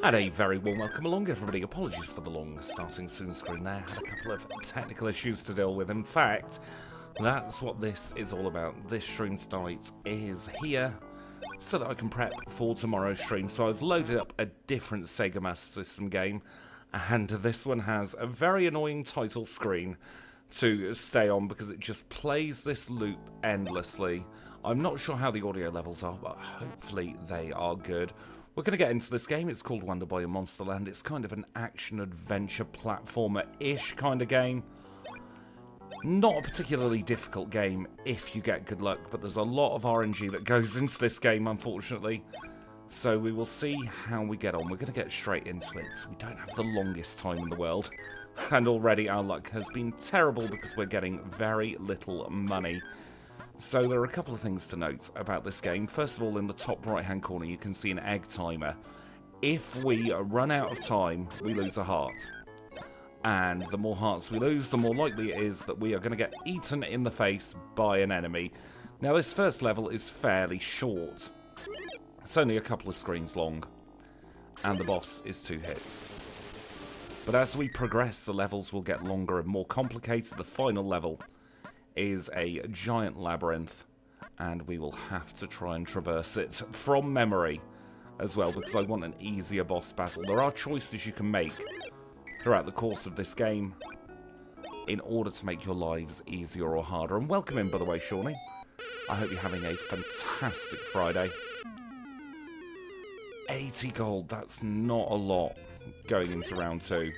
And a very warm welcome along, everybody. Apologies for the long starting soon screen there. Had a couple of technical issues to deal with. In fact, that's what this is all about. This stream tonight is here so that I can prep for tomorrow's stream. So I've loaded up a different Sega Master System game, and this one has a very annoying title screen to stay on because it just plays this loop endlessly. I'm not sure how the audio levels are, but hopefully they are good. We're going to get into this game. It's called Wonder Boy in Monsterland. It's kind of an action-adventure platformer-ish kind of game. Not a particularly difficult game if you get good luck, but there's a lot of RNG that goes into this game, unfortunately. So we will see how we get on. We're going to get straight into it. We don't have the longest time in the world. And already our luck has been terrible because we're getting very little money. So there are a couple of things to note about this game. First of all, in the top right-hand corner, you can see an egg timer. If we run out of time, we lose a heart. And the more hearts we lose, the more likely it is that we are going to get eaten in the face by an enemy. Now, this first level is fairly short. It's only a couple of screens long. And the boss is 2 hits. But as we progress, the levels will get longer and more complicated. The final level is a giant labyrinth, and we will have to try and traverse it from memory as well, because I want an easier boss battle. There are choices you can make throughout the course of this game in order to make your lives easier or harder. And welcome in, by the way, Shawnee. I hope you're having a fantastic Friday. 80 gold, that's not a lot going into round 2.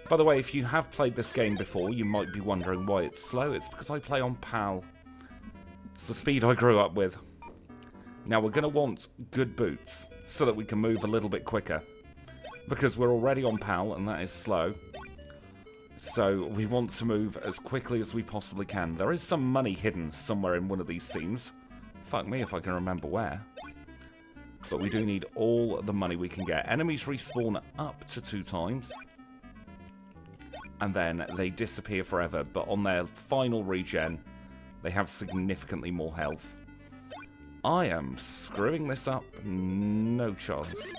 By the way, if you have played this game before, you might be wondering why it's slow. It's because I play on PAL. It's the speed I grew up with. Now, we're going to want good boots so that we can move a little bit quicker, because we're already on PAL, and that is slow. So we want to move as quickly as we possibly can. There is some money hidden somewhere in one of these seams. Fuck me if I can remember where. But we do need all the money we can get. Enemies respawn up to 2 times. And then they disappear forever, but on their final regen, they have significantly more health. I am screwing this up. No chance.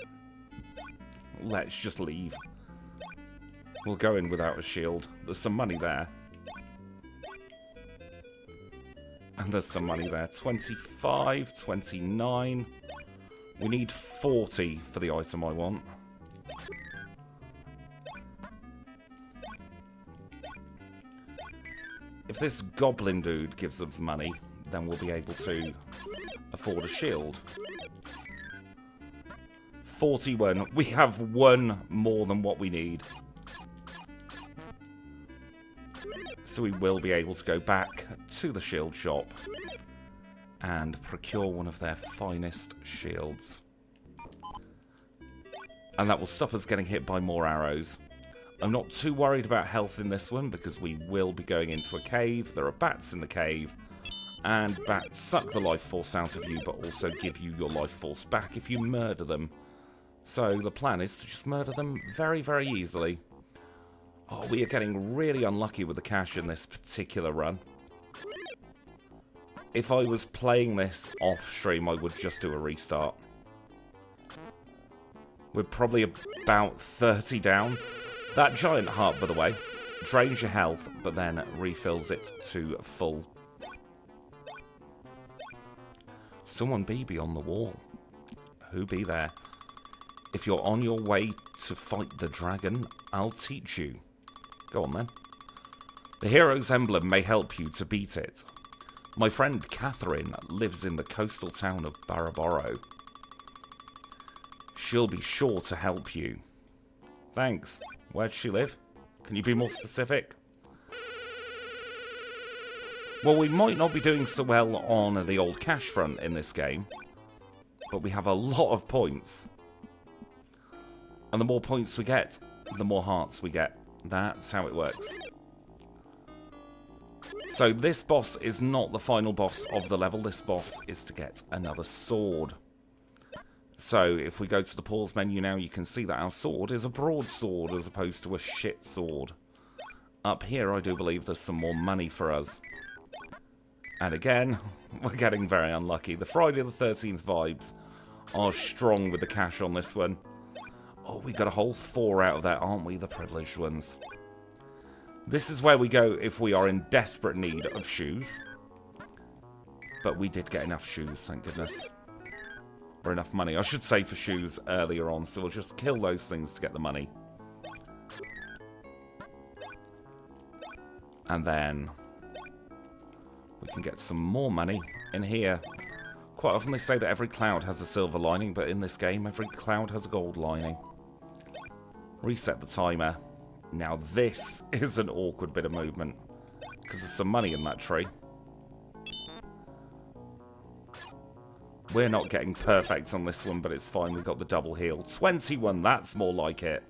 Let's just leave. We'll go in without a shield. There's some money there. And there's some money there. 25, 29. We need 40 for the item I want. If this goblin dude gives us money, then we'll be able to afford a shield. 41. We have 1 more than what we need. So we will be able to go back to the shield shop and procure one of their finest shields. And that will stop us getting hit by more arrows. I'm not too worried about health in this one because we will be going into a cave. There are bats in the cave, and bats suck the life force out of you, but also give you your life force back if you murder them. So the plan is to just murder them very, very easily. Oh, we are getting really unlucky with the cash in this particular run. If I was playing this off stream, I would just do a restart. We're probably about 30 down. That giant heart, by the way, drains your health, but then refills it to full. Someone be beyond the wall. Who be there? If you're on your way to fight the dragon, I'll teach you. Go on then. The hero's emblem may help you to beat it. My friend Catherine lives in the coastal town of Baraboro. She'll be sure to help you. Thanks. Where'd she live? Can you be more specific? Well, we might not be doing so well on the old cash front in this game, but we have a lot of points. And the more points we get, the more hearts we get. That's how it works. So this boss is not the final boss of the level. This boss is to get another sword. So if we go to the pause menu now, you can see that our sword is a broadsword as opposed to a shit sword. Up here, I do believe there's some more money for us. And again, we're getting very unlucky. The Friday the 13th vibes are strong with the cash on this one. Oh, we got a whole 4 out of that, aren't we, the privileged ones? This is where we go if we are in desperate need of shoes. But we did get enough shoes, thank goodness. Or enough money, I should say, for shoes earlier on. So we'll just kill those things to get the money. And then we can get some more money in here. Quite often they say that every cloud has a silver lining, but in this game, every cloud has a gold lining. Reset the timer. Now this is an awkward bit of movement, because there's some money in that tree. We're not getting perfect on this one, but it's fine. We've got the double heal. 21, that's more like it.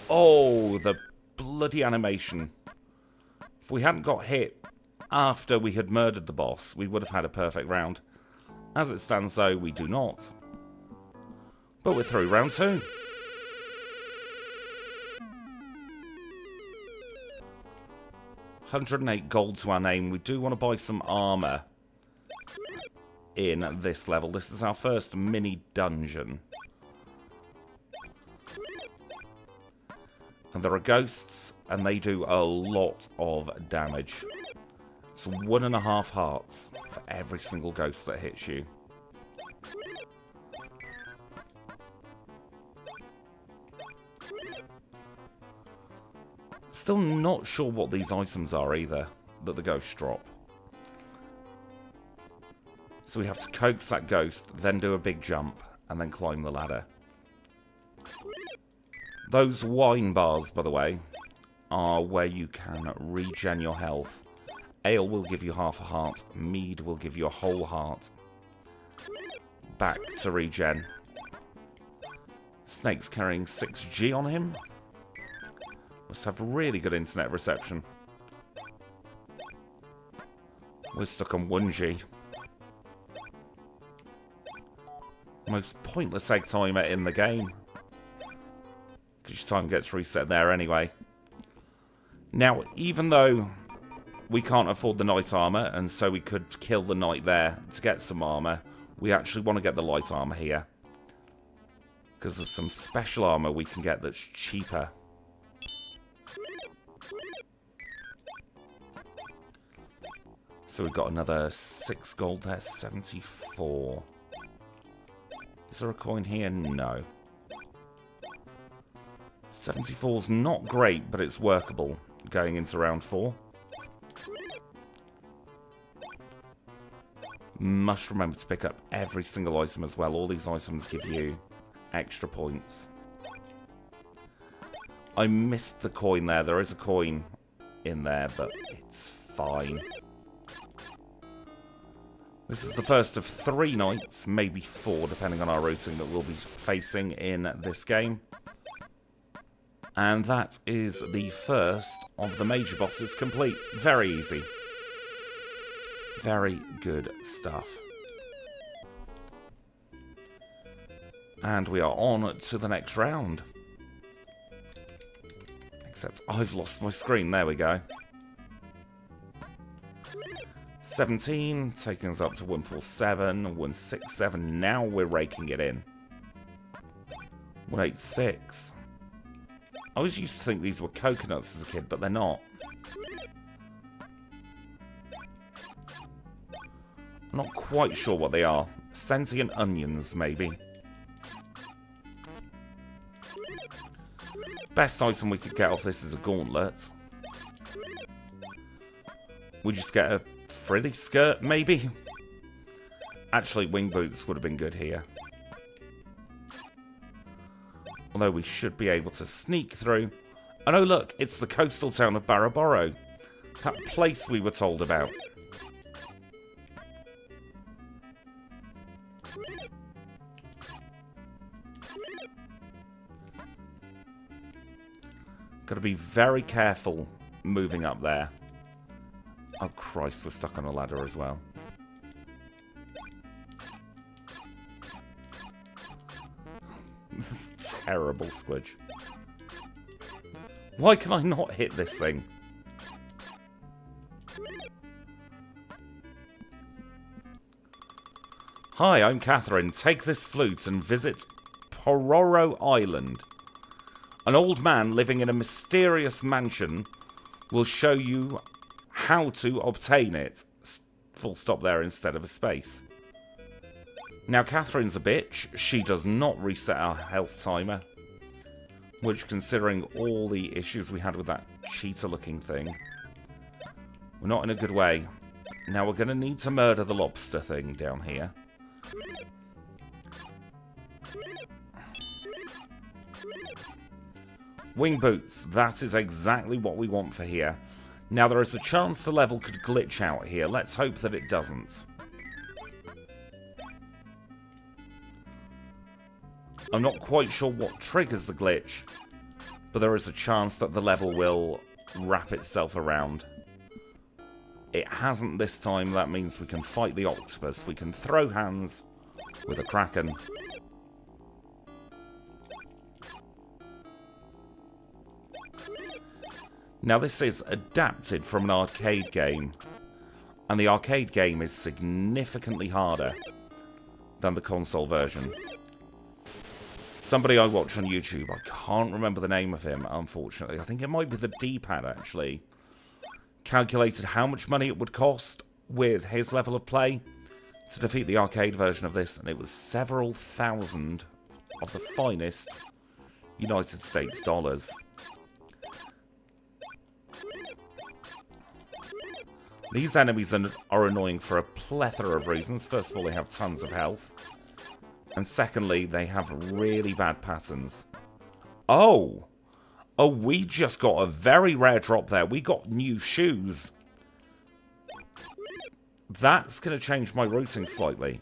Oh, the bloody animation. If we hadn't got hit after we had murdered the boss, we would have had a perfect round. As it stands, though, we do not. But we're through round 2. $108 gold to our name. We do want to buy some armor in this level. This is our first mini dungeon. And there are ghosts, and they do a lot of damage. It's 1.5 hearts for every single ghost that hits you. Still not sure what these items are either, that the ghosts drop. So we have to coax that ghost, then do a big jump, and then climb the ladder. Those wine bars, by the way, are where you can regen your health. Ale will give you half a heart. Mead will give you a whole heart. Back to regen. Snake's carrying 6G on him. Must have really good internet reception. We're stuck on 1G. Most pointless egg timer in the game. Because your time gets reset there anyway. Now, even though we can't afford the knight armor, and so we could kill the knight there to get some armor, we actually want to get the light armor here. Because there's some special armor we can get that's cheaper. So we've got another 6 gold there, 74. Is there a coin here? No. 74's not great, but it's workable going into round 4. Must remember to pick up every single item as well. All these items give you extra points. I missed the coin there. There is a coin in there, but it's fine. This is the first of 3 knights, maybe 4, depending on our routing, that we'll be facing in this game. And that is the first of the major bosses complete. Very easy. Very good stuff. And we are on to the next round. Except I've lost my screen. There we go. 17, taking us up to 147, 167. Now we're raking it in. 186. I always used to think these were coconuts as a kid, but they're not. I'm not quite sure what they are. Sentient onions, maybe. Best item we could get off this is a gauntlet. We just get a frilly skirt, maybe? Actually, wing boots would have been good here. Although we should be able to sneak through. Oh no, look, it's the coastal town of Baraboro. That place we were told about. Got to be very careful moving up there. Oh Christ, we're stuck on a ladder as well. Terrible Squidgy. Why can I not hit this thing? Hi, I'm Catherine. Take this flute and visit Pororo Island. An old man living in a mysterious mansion will show you how to obtain it. Full stop there instead of a space. Now, Catherine's a bitch. She does not reset our health timer. Which, considering all the issues we had with that cheetah-looking thing, we're not in a good way. Now, we're going to need to murder the lobster thing down here. Wing boots. That is exactly what we want for here. Now, there is a chance the level could glitch out here. Let's hope that it doesn't. I'm not quite sure what triggers the glitch, but there is a chance that the level will wrap itself around. It hasn't this time. That means we can fight the octopus. We can throw hands with a kraken. Now, this is adapted from an arcade game, and the arcade game is significantly harder than the console version. Somebody I watch on YouTube, I can't remember the name of him, unfortunately. I think it might be the D-pad, actually. Calculated how much money it would cost with his level of play to defeat the arcade version of this, and it was several thousand of the finest United States dollars. These enemies are annoying for a plethora of reasons. First of all, they have tons of health. And secondly, they have really bad patterns. Oh! Oh, we just got a very rare drop there. We got new shoes. That's going to change my routing slightly.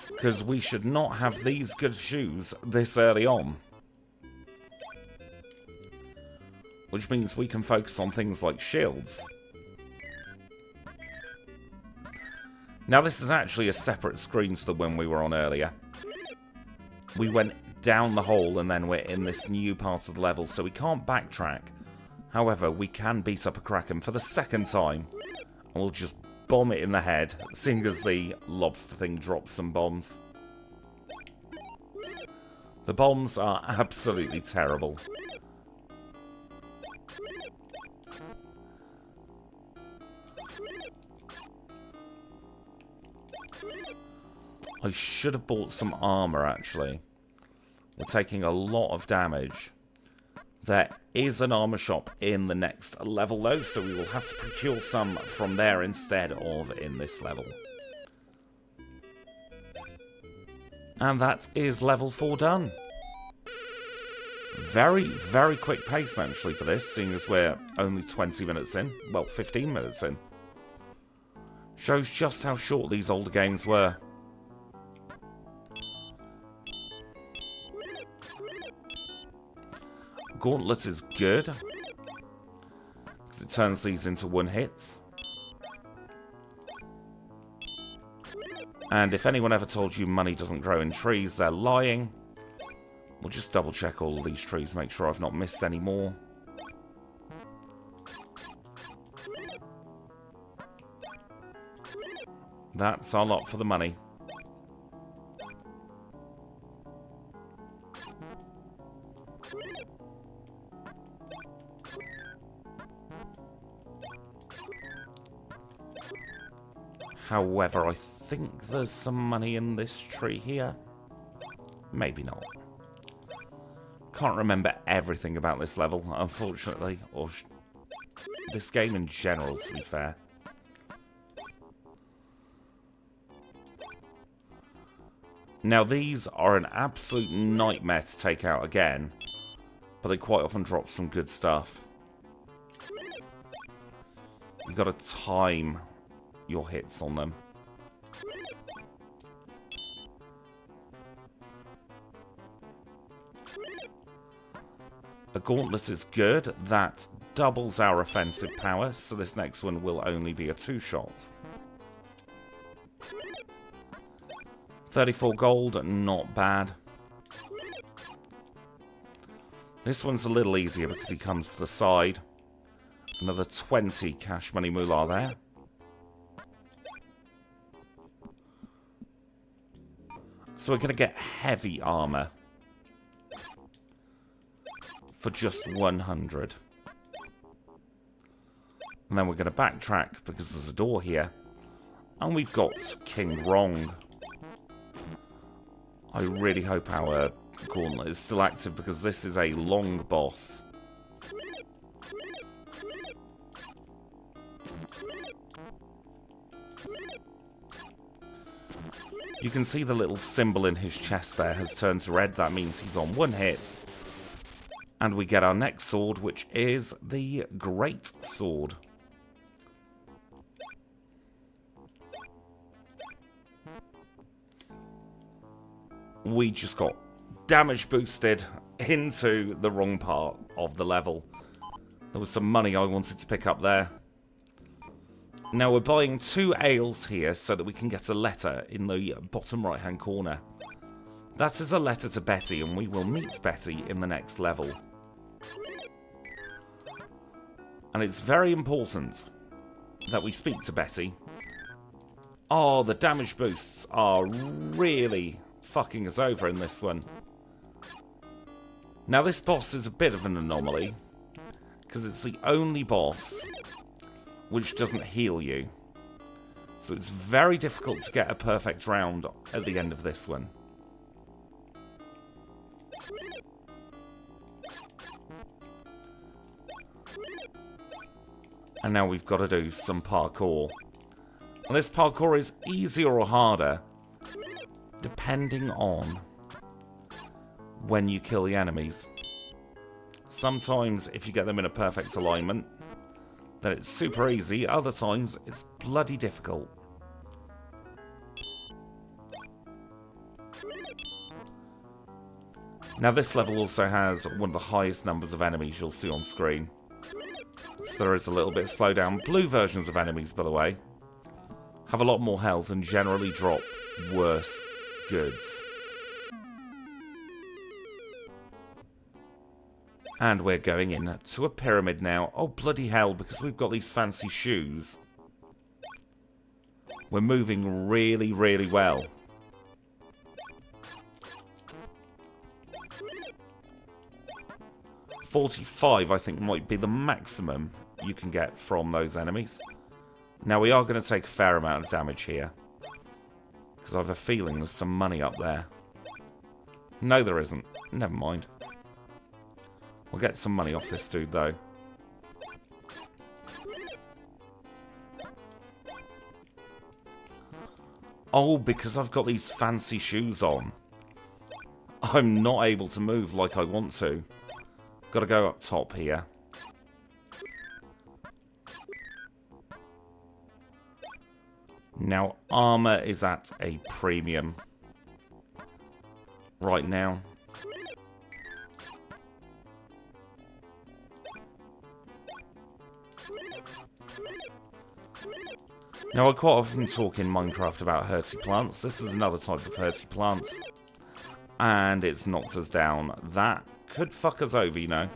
Because we should not have these good shoes this early on. Which means we can focus on things like shields. Now, this is actually a separate screen to the one we were on earlier. We went down the hole and then we're in this new part of the level, so we can't backtrack. However, we can beat up a kraken for the second time. And we'll just bomb it in the head, seeing as the lobster thing drops some bombs. The bombs are absolutely terrible. I should have bought some armor, actually. We're taking a lot of damage. There is an armor shop in the next level, though, so we will have to procure some from there instead of in this level. And that is level 4 done. Very, very quick pace, actually, for this, seeing as we're only 20 minutes in. Well, 15 minutes in. Shows just how short these older games were. Gauntlet is good, because it turns these into one-hits. And if anyone ever told you money doesn't grow in trees, they're lying. We'll just double-check all of these trees, make sure I've not missed any more. That's our lot for the money. However, I think there's some money in this tree here. Maybe not. Can't remember everything about this level, unfortunately. Or this game in general, to be fair. Now, these are an absolute nightmare to take out again. But they quite often drop some good stuff. You've got to time your hits on them. A gauntlet is good. That doubles our offensive power, so this next one will only be a 2-shot. 34 gold, not bad. This one's a little easier because he comes to the side. Another 20 cash money moolah there. So we're going to get heavy armor for just 100. And then we're going to backtrack because there's a door here. And we've got King Wrong. I really hope our gauntlet is still active because this is a long boss. You can see the little symbol in his chest there has turned to red. That means he's on 1 hit. And we get our next sword, which is the Great Sword. We just got damage boosted into the wrong part of the level. There was some money I wanted to pick up there. Now we're buying 2 ales here so that we can get a letter in the bottom right hand corner. That is a letter to Betty, and we will meet Betty in the next level. And it's very important that we speak to Betty. Oh, the damage boosts are really fucking us over in this one. Now this boss is a bit of an anomaly, because it's the only boss which doesn't heal you. So it's very difficult to get a perfect round at the end of this one. And now we've got to do some parkour. And this parkour is easier or harder depending on when you kill the enemies. Sometimes if you get them in a perfect alignment, then it's super easy. Other times it's bloody difficult. Now this level also has one of the highest numbers of enemies you'll see on screen. So there is a little bit of slowdown. Blue versions of enemies, by the way, have a lot more health and generally drop worse goods. And we're going in to a pyramid now. Oh, bloody hell, because we've got these fancy shoes. We're moving really, really well. .45, I think, might be the maximum you can get from those enemies. Now, we are going to take a fair amount of damage here, because I have a feeling there's some money up there. No, there isn't. Never mind. We'll get some money off this dude, though. Oh, because I've got these fancy shoes on, I'm not able to move like I want to. Got to go up top here. Now, armor is at a premium right now. Now, I quite often talk in Minecraft about hurty plants. This is another type of hurty plant. And it's knocked us down. That could fuck us over, you know.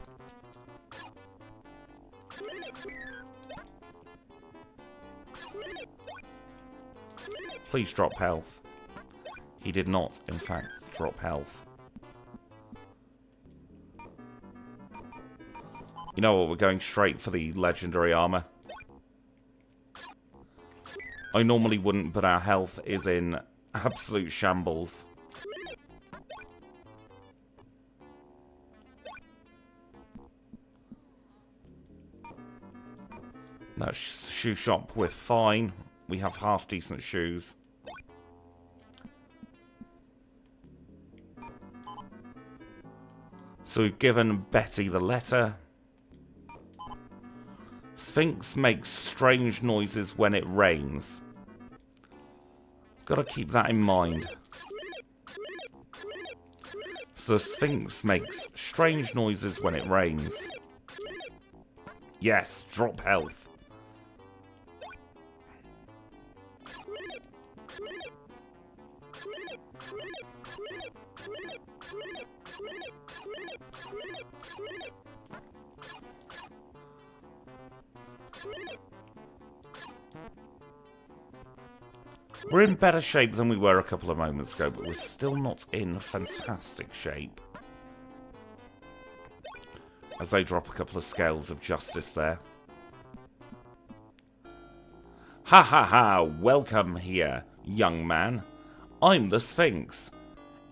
Please drop health. He did not, in fact, drop health. You know what? We're going straight for the legendary armor. I normally wouldn't, but our health is in absolute shambles. That shoe shop, we're fine. We have half decent shoes. So we've given Betty the letter. Sphinx makes strange noises when it rains. Gotta keep that in mind. So the Sphinx makes strange noises when it rains. Yes, drop health. We're in better shape than we were a couple of moments ago, but we're still not in fantastic shape. As they drop a couple of scales of justice there. Ha ha ha! Welcome here, young man. I'm the Sphinx.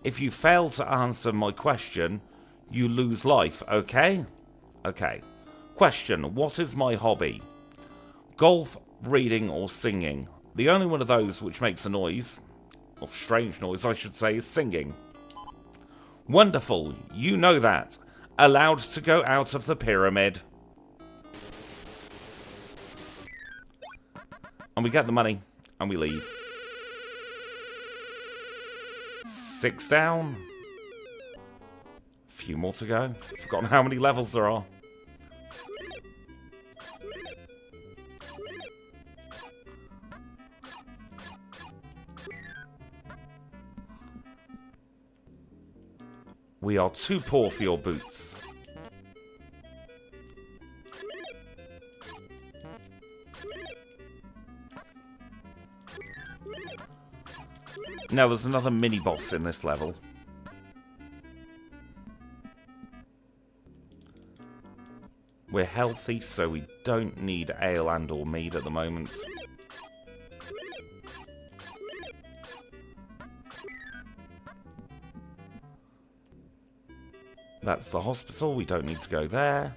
If you fail to answer my question, you lose life, okay? Okay. Question, what is my hobby? Golf, reading, or singing? The only one of those which makes a noise, or strange noise I should say, is singing. Wonderful, you know that. Allowed to go out of the pyramid. And we get the money, and we leave. 6 down. A few more to go. Forgotten how many levels there are. We are too poor for your boots. Now there's another mini-boss in this level. We're healthy, so we don't need ale and or mead at the moment. That's the hospital, we don't need to go there.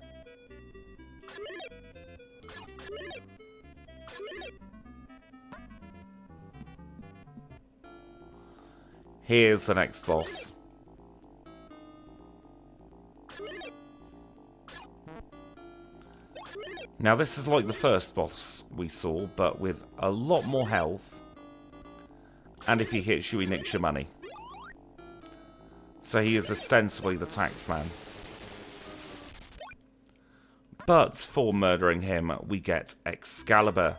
Here's the next boss. Now this is like the first boss we saw, but with a lot more health. And if he hits you, he nicks your money. So he is ostensibly the taxman. But for murdering him, we get Excalibur.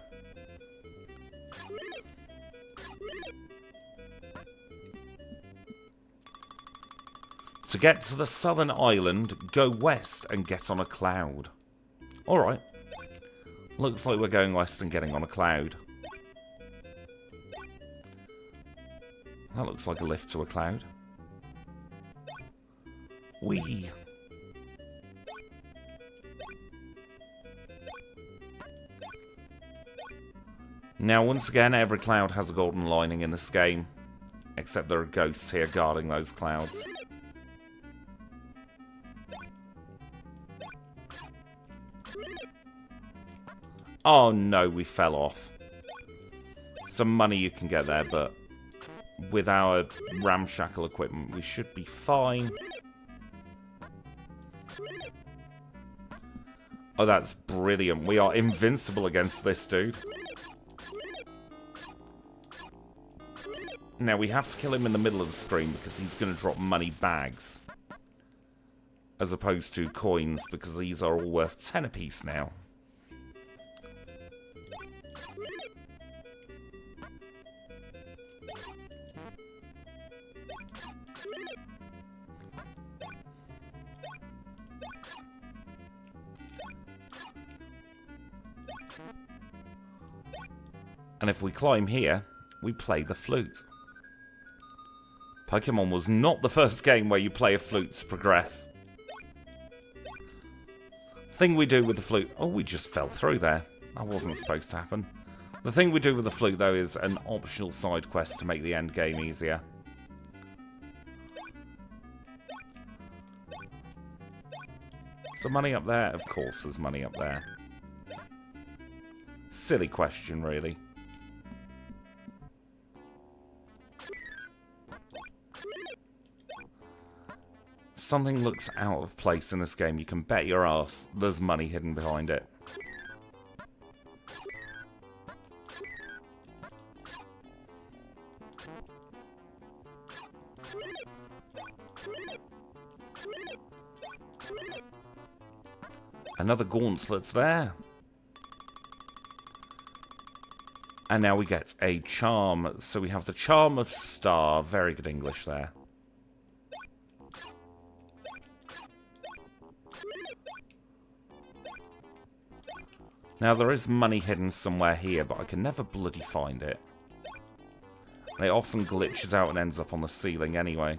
To get to the southern island, go west and get on a cloud. Alright. Looks like we're going west and getting on a cloud. That looks like a lift to a cloud. Whee! Now, once again, every cloud has a golden lining in this game. Except there are ghosts here guarding those clouds. Oh no, we fell off. Some money you can get there, but with our ramshackle equipment, we should be fine. Oh, that's brilliant. We are invincible against this dude. Now, we have to kill him in the middle of the screen because he's going to drop money bags. As opposed to coins, because these are all worth 10 apiece now. And if we climb here, we play the flute. Pokémon was not the first game where you play a flute to progress. Thing we do with the flute... Oh, we just fell through there. That wasn't supposed to happen. The thing we do with the flute, though, is an optional side quest to make the end game easier. Is there money up there? Of course there's money up there. Silly question, really. Something looks out of place in this game, you can bet your ass there's money hidden behind it. Another gauntlet's there. And now we get a charm. So we have the Charm of Star. Very good English there. Now there is money hidden somewhere here, but I can never bloody find it. And it often glitches out and ends up on the ceiling anyway.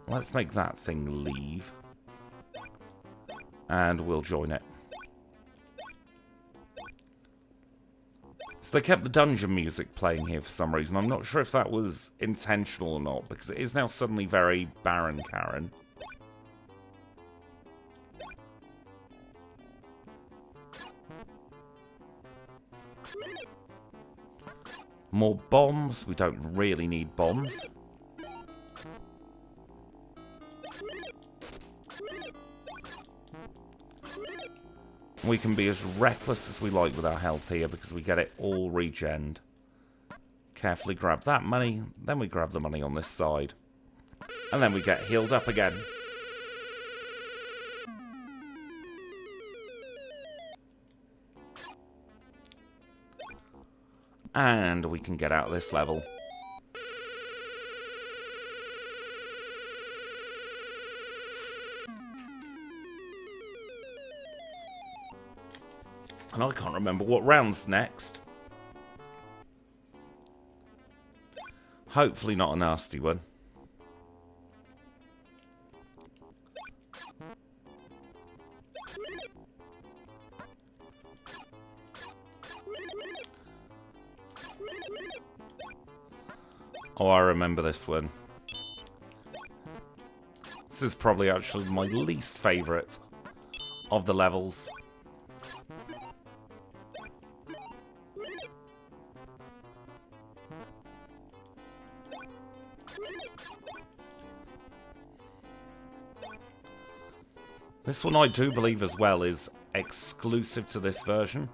Let's make that thing leave. And we'll join it. So they kept the dungeon music playing here for some reason. I'm not sure if that was intentional or not, because it is now suddenly very Baron Karen. More bombs. We don't really need bombs. We can be as reckless as we like with our health here because we get it all regened. Carefully grab that money, then we grab the money on this side. And then we get healed up again. And we can get out of this level. And I can't remember what round's next. Hopefully not a nasty one. Oh, I remember this one. This is probably actually my least favourite of the levels. This one I do believe as well is exclusive to this version.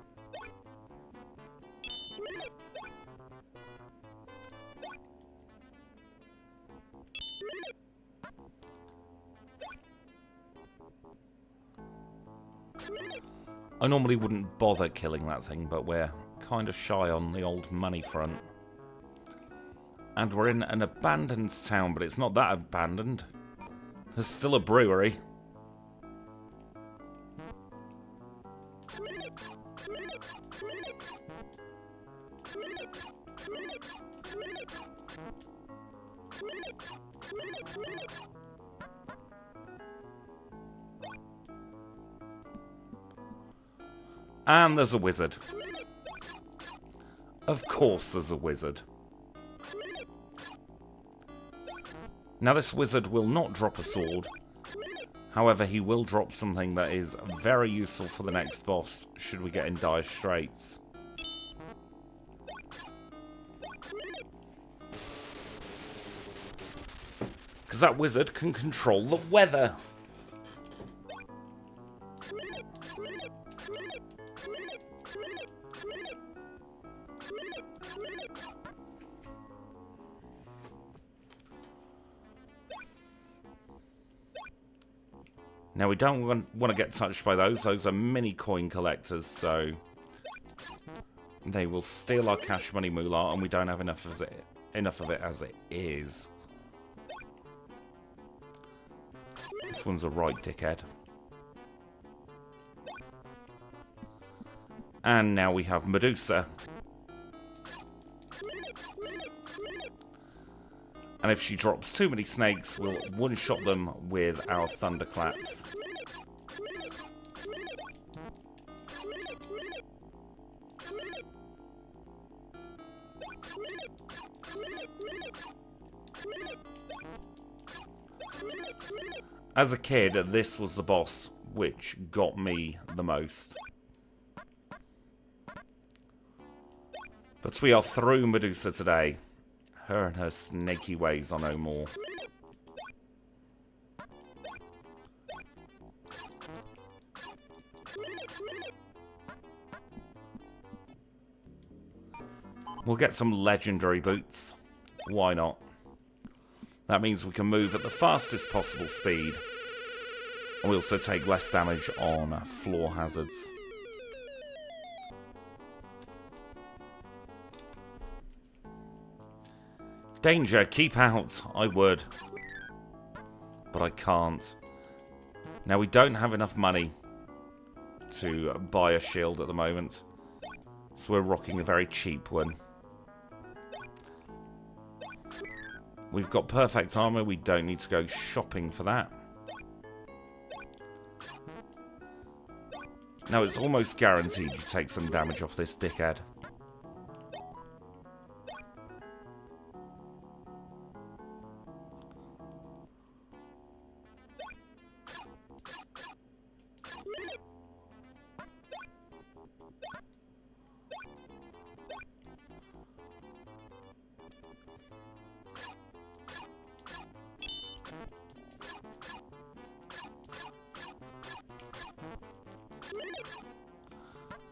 I normally wouldn't bother killing that thing, but we're kind of shy on the old money front. And we're in an abandoned town, but it's not that abandoned. There's still a brewery. And there's a wizard. Of course there's a wizard. Now this wizard will not drop a sword. However, he will drop something that is very useful for the next boss, should we get in dire straits. Because that wizard can control the weather. Now, we don't want to get touched by those. Those are mini coin collectors, so they will steal our cash money moolah, and we don't have enough of it as it is. This one's a right dickhead. And now we have Medusa. And if she drops too many snakes, we'll one-shot them with our thunderclaps. As a kid, this was the boss which got me the most. But we are through Medusa today. Her and her snaky ways are no more. We'll get some legendary boots. Why not? That means we can move at the fastest possible speed. And we also take less damage on floor hazards. Danger, keep out. I would. But I can't. Now, we don't have enough money to buy a shield at the moment. So we're rocking a very cheap one. We've got perfect armor. We don't need to go shopping for that. Now, it's almost guaranteed you take some damage off this dickhead.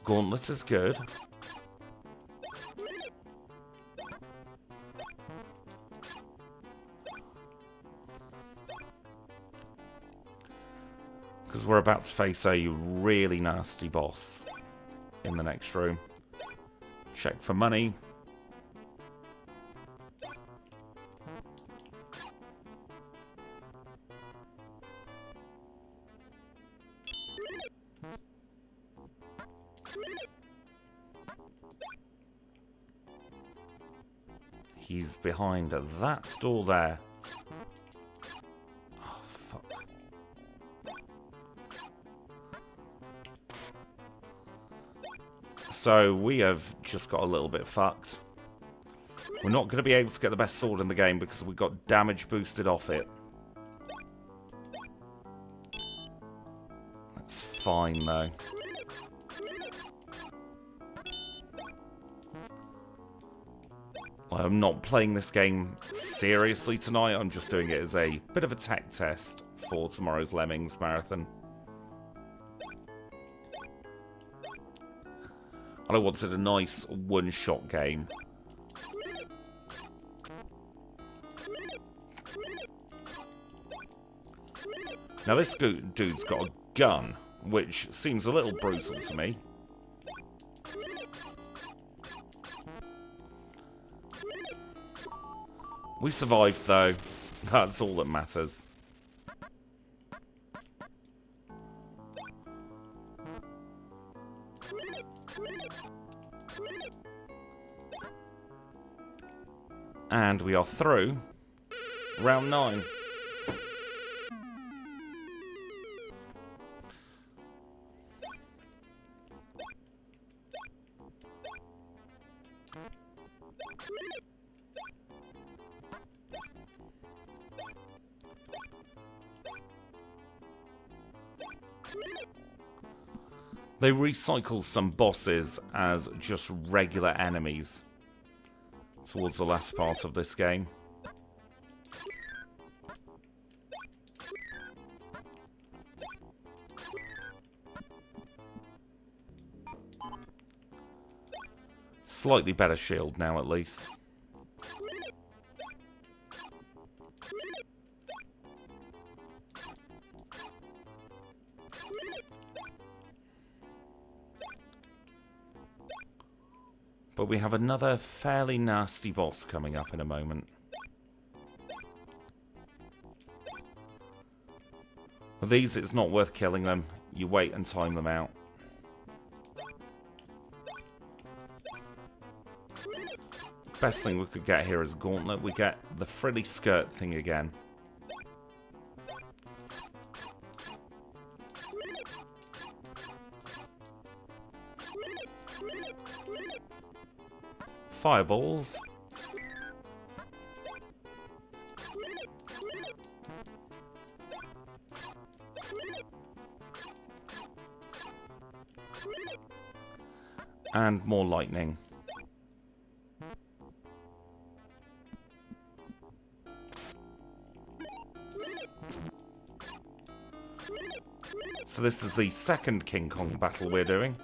Gauntlet is good. Because we're about to face a really nasty boss in the next room. Check for money. He's behind that stall there. Oh, fuck. So we have just got a little bit fucked. We're not going to be able to get the best sword in the game because we got damage boosted off it. That's fine, though. I'm not playing this game seriously tonight. I'm just doing it as a bit of a tech test for tomorrow's Lemmings Marathon. And I wanted a nice one-shot game. Now this dude's got a gun, which seems a little brutal to me. We survived, though. That's all that matters. And we are through round 9. They recycle some bosses as just regular enemies towards the last part of this game. Slightly better shield now, at least. But we have another fairly nasty boss coming up in a moment. With these, it's not worth killing them. You wait and time them out. Best thing we could get here is Gauntlet. We get the frilly skirt thing again. Fireballs. And more lightning. So this is the second King Kong battle we're doing.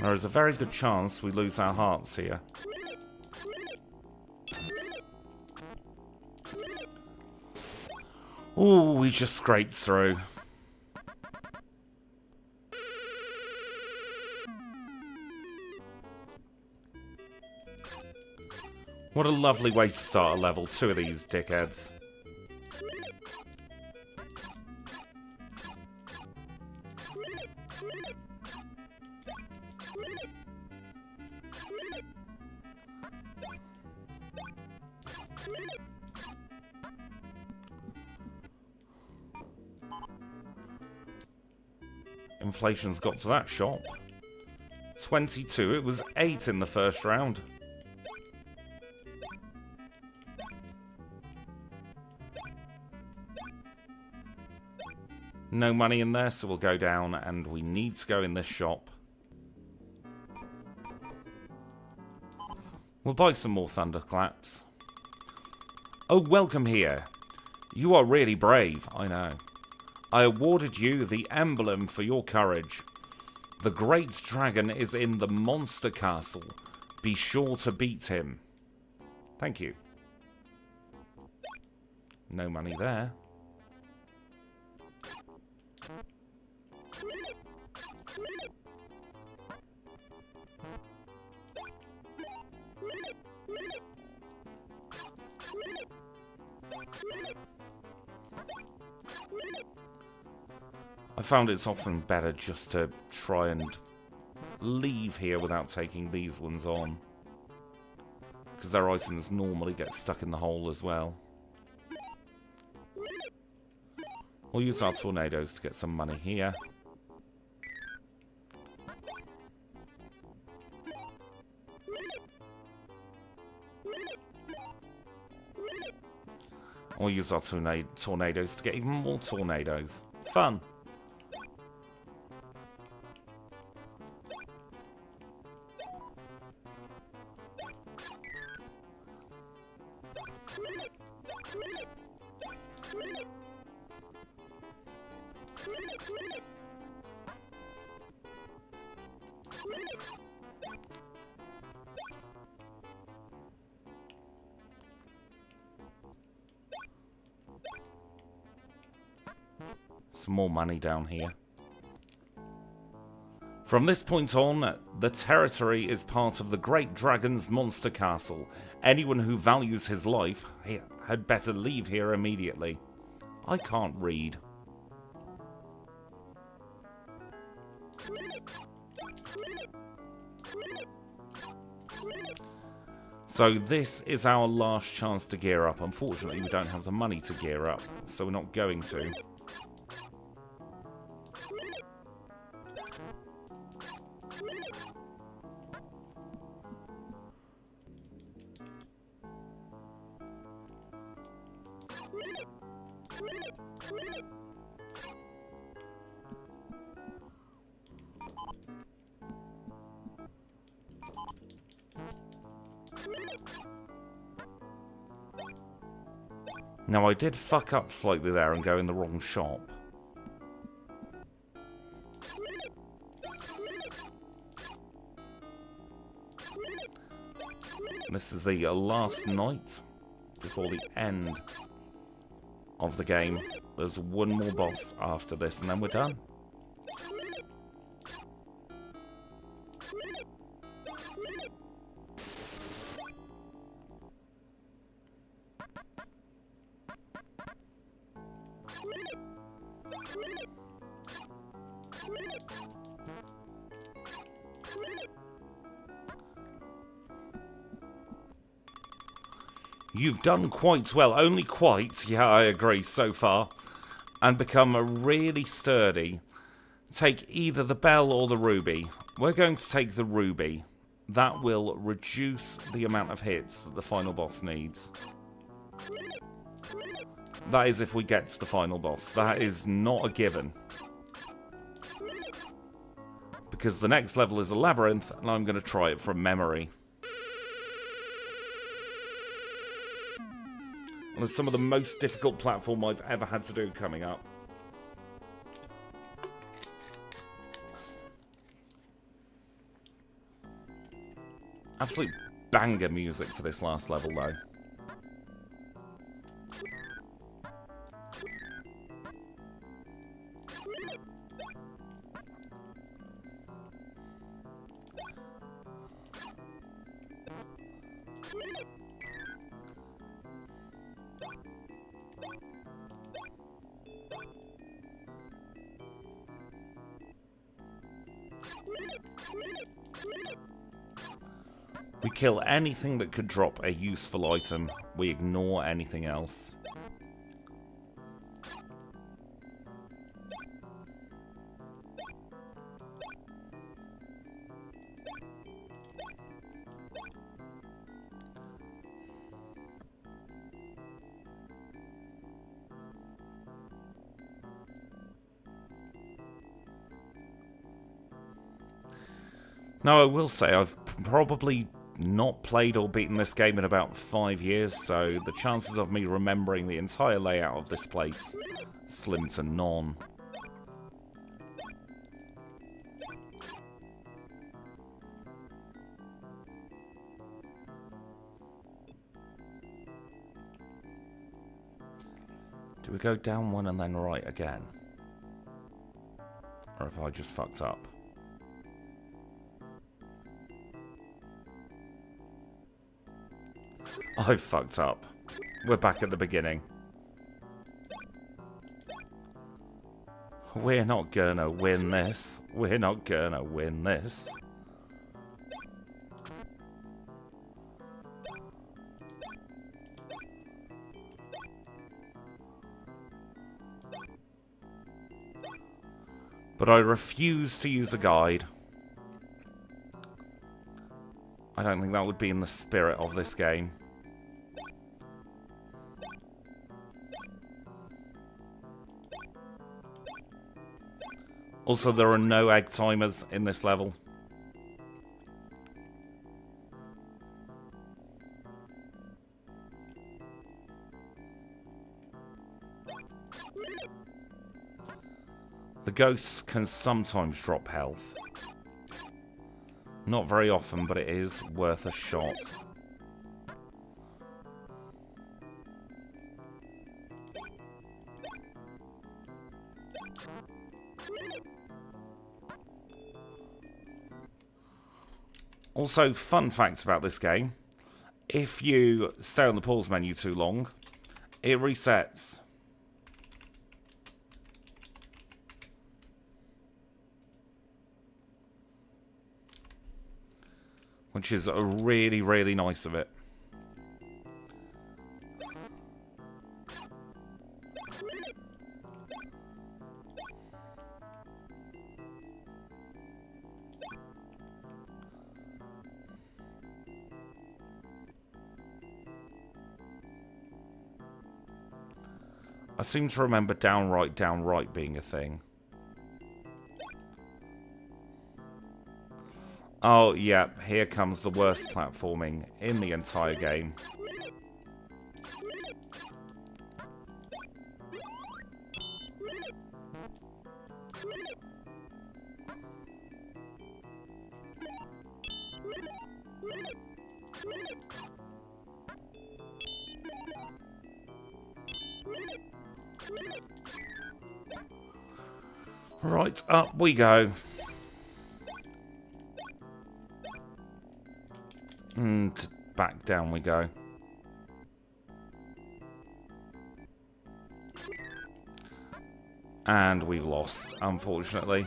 There is a very good chance we lose our hearts here. Ooh, we just scraped through. What a lovely way to start a level, 2 of these dickheads. Inflation's got to that shop. 22. It was 8 in the first round. No money in there, so we'll go down, and we need to go in this shop. We'll buy some more thunderclaps. Oh, welcome here. You are really brave, I know. I awarded you the emblem for your courage. The great dragon is in the monster castle. Be sure to beat him. Thank you. No money there. I found it's often better just to try and leave here without taking these ones on, because their items normally get stuck in the hole as well. We'll use our tornadoes to get some money here. We'll use our tornadoes to get even more tornadoes. Fun. Some more money down here. From this point on, the territory is part of the Great Dragon's Monster Castle. Anyone who values his life had better leave here immediately. I can't read. So this is our last chance to gear up. Unfortunately, we don't have the money to gear up, so we're not going to. Now, I did fuck up slightly there and go in the wrong shop. This is the last night before the end of the game. There's one more boss after this and then we're done. You've done quite well, only quite, yeah, I agree, so far, and become a really sturdy. Take either the bell or the ruby. We're going to take the ruby. That will reduce the amount of hits that the final boss needs. That is if we get to the final boss. That is not a given. Because the next level is a labyrinth, and I'm going to try it from memory. And there's some of the most difficult platform I've ever had to do coming up. Absolute banger music for this last level, though. We kill anything that could drop a useful item. We ignore anything else. Now, I will say I've probably not played or beaten this game in about 5 years, so the chances of me remembering the entire layout of this place slim to none. Do we go down one and then right again? Or have I just fucked up? I fucked up. We're back at the beginning. We're not gonna win this. We're not gonna win this. But I refuse to use a guide. I don't think that would be in the spirit of this game. Also, there are no egg timers in this level. The ghosts can sometimes drop health. Not very often, but it is worth a shot. Also, fun facts about this game. If you stay on the pause menu too long, it resets. Which is really, really nice of it. I seem to remember downright being a thing. Oh, yeah, here comes the worst platforming in the entire game. Right, up we go. And back down we go. And we've lost, unfortunately.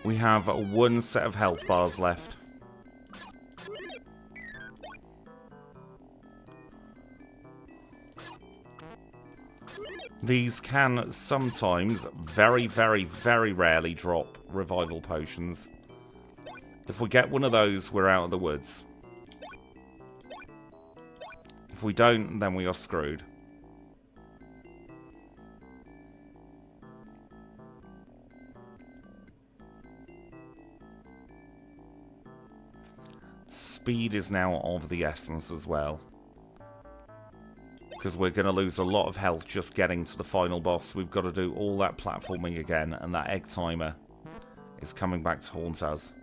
We have one set of health bars left. These can sometimes, very, very, very rarely drop revival potions. If we get one of those, we're out of the woods. If we don't, then we are screwed. Speed is now of the essence as well. Because we're going to lose a lot of health just getting to the final boss. We've got to do all that platforming again, and that egg timer is coming back to haunt us.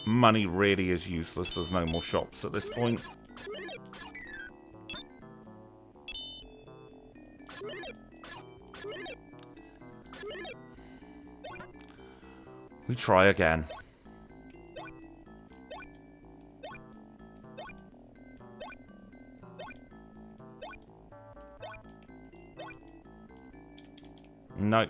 Money really is useless. There's no more shops at this point. We try again. No.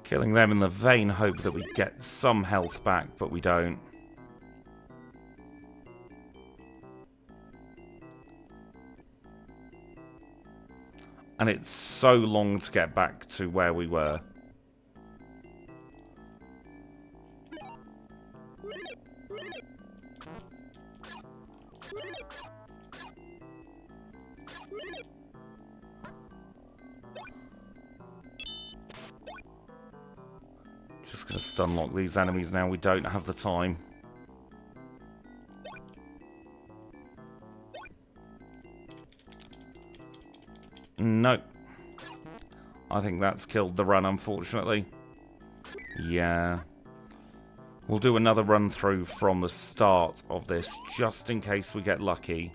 Killing them in the vain hope that we get some health back, but we don't. And it's so long to get back to where we were. Just going to stun lock these enemies now. We don't have the time. No. I think that's killed the run, unfortunately. Yeah. We'll do another run through from the start of this, just in case we get lucky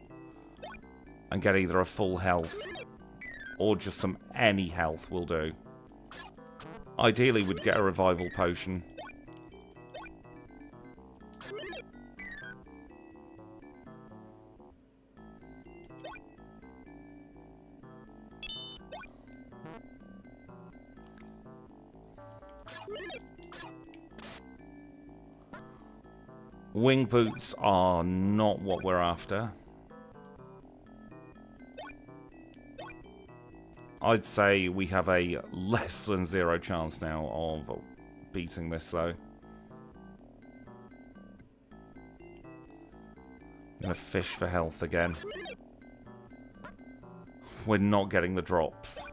and get either a full health or just any health will do. Ideally, we'd get a revival potion. Wing boots are not what we're after. I'd say we have a less than 0 chance now of beating this, though. I'm going to fish for health again. We're not getting the drops.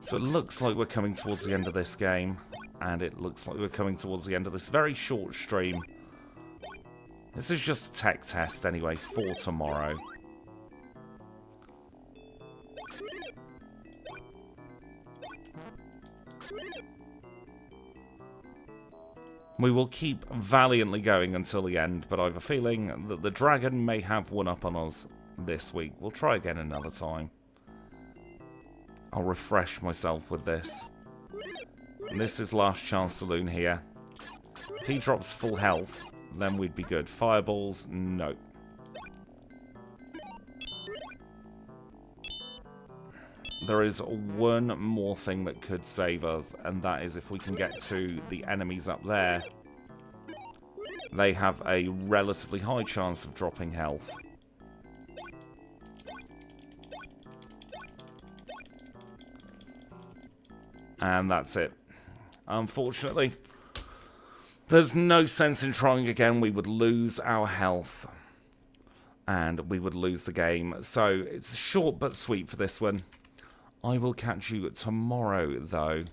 So it looks like we're coming towards the end of this game. And it looks like we're coming towards the end of this very short stream. This is just a tech test anyway for tomorrow. We will keep valiantly going until the end, but I have a feeling that the dragon may have one up on us this week. We'll try again another time. I'll refresh myself with this. And this is Last Chance Saloon here. If he drops full health, then we'd be good. Fireballs, no. There is one more thing that could save us, and that is if we can get to the enemies up there. They have a relatively high chance of dropping health. And that's it. Unfortunately, there's no sense in trying again. We would lose our health. And we would lose the game. So it's short but sweet for this one. I will catch you tomorrow, though,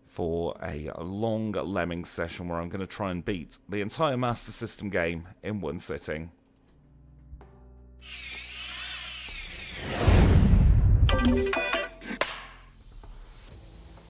for a long lemming session where I'm going to try and beat the entire Master System game in one sitting.